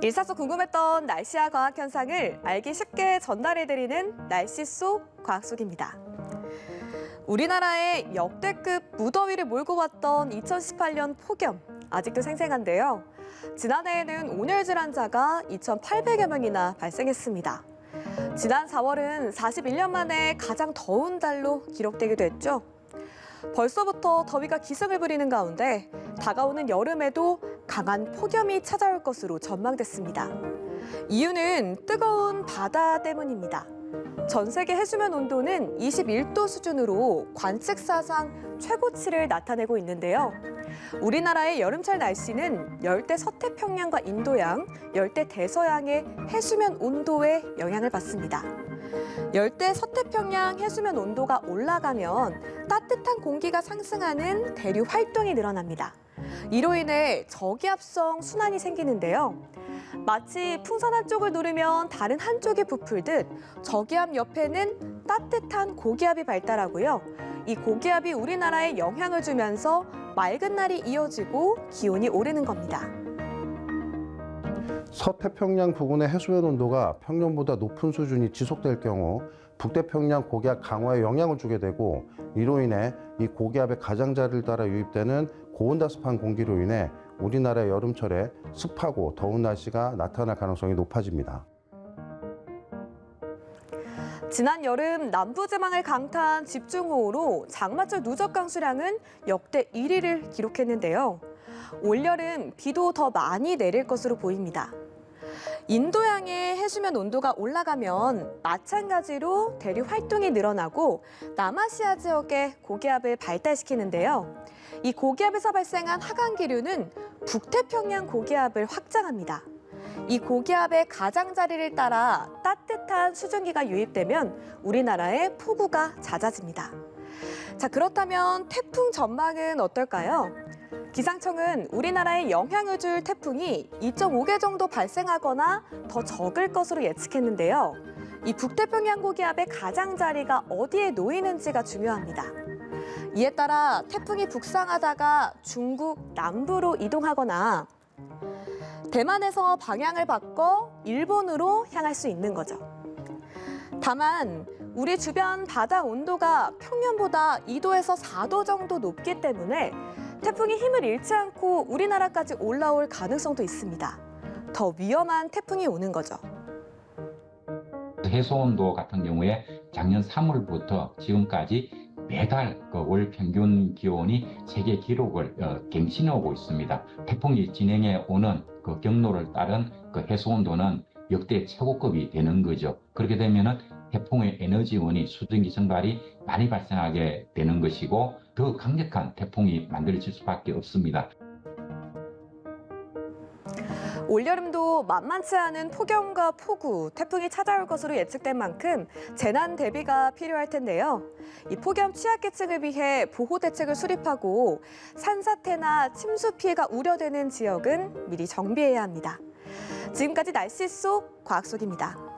일상 속 궁금했던 날씨와 과학 현상을 알기 쉽게 전달해드리는 날씨 속 과학 속입니다. 우리나라의 역대급 무더위를 몰고 왔던 2018년 폭염, 아직도 생생한데요. 지난해에는 온열 질환자가 2,800여 명이나 발생했습니다. 지난 4월은 41년 만에 가장 더운 달로 기록되기도 했죠. 벌써부터 더위가 기승을 부리는 가운데 다가오는 여름에도 강한 폭염이 찾아올 것으로 전망됐습니다. 이유는 뜨거운 바다 때문입니다. 전 세계 해수면 온도는 21도 수준으로 관측 사상 최고치를 나타내고 있는데요. 우리나라의 여름철 날씨는 열대 서태평양과 인도양, 열대 대서양의 해수면 온도에 영향을 받습니다. 열대 서태평양 해수면 온도가 올라가면 따뜻한 공기가 상승하는 대류 활동이 늘어납니다. 이로 인해 저기압성 순환이 생기는데요. 마치 풍선 한쪽을 누르면 다른 한쪽이 부풀듯 저기압 옆에는 따뜻한 고기압이 발달하고요. 이 고기압이 우리나라에 영향을 주면서 맑은 날이 이어지고 기온이 오르는 겁니다. 서태평양 부근의 해수면 온도가 평년보다 높은 수준이 지속될 경우 북태평양 고기압 강화에 영향을 주게 되고, 이로 인해 이 고기압의 가장자리를 따라 유입되는 고온다습한 공기로 인해 우리나라의 여름철에 습하고 더운 날씨가 나타날 가능성이 높아집니다. 지난 여름 남부지방을 강타한 집중호우로 장마철 누적 강수량은 역대 1위를 기록했는데요. 올여름 비도 더 많이 내릴 것으로 보입니다. 인도양의 해수면 온도가 올라가면 마찬가지로 대류 활동이 늘어나고 남아시아 지역의 고기압을 발달시키는데요. 이 고기압에서 발생한 하강기류는 북태평양 고기압을 확장합니다. 이 고기압의 가장자리를 따라 따뜻한 수증기가 유입되면 우리나라의 폭우가 잦아집니다. 자, 그렇다면 태풍 전망은 어떨까요? 기상청은 우리나라에 영향을 줄 태풍이 2.5개 정도 발생하거나 더 적을 것으로 예측했는데요. 이 북태평양 고기압의 가장자리가 어디에 놓이는지가 중요합니다. 이에 따라 태풍이 북상하다가 중국 남부로 이동하거나 대만에서 방향을 바꿔 일본으로 향할 수 있는 거죠. 다만 우리 주변 바다 온도가 평년보다 2도에서 4도 정도 높기 때문에 태풍이 힘을 잃지 않고 우리나라까지 올라올 가능성도 있습니다. 더 위험한 태풍이 오는 거죠. 해수온도 같은 경우에 작년 3월부터 지금까지 매달 월 평균 기온이 세계 기록을 갱신하고 있습니다. 태풍이 진행해 오는 그 경로를 따른 그 해수온도는 역대 최고급이 되는 거죠. 그렇게 되면은 태풍의 에너지원이 수증기 증발이 많이 발생하게 되는 것이고 더 강력한 태풍이 만들어질 수밖에 없습니다. 올여름도 만만치 않은 폭염과 폭우, 태풍이 찾아올 것으로 예측된 만큼 재난 대비가 필요할 텐데요. 이 폭염 취약계층을 위해 보호 대책을 수립하고 산사태나 침수 피해가 우려되는 지역은 미리 정비해야 합니다. 지금까지 날씨 속 과학 속입니다.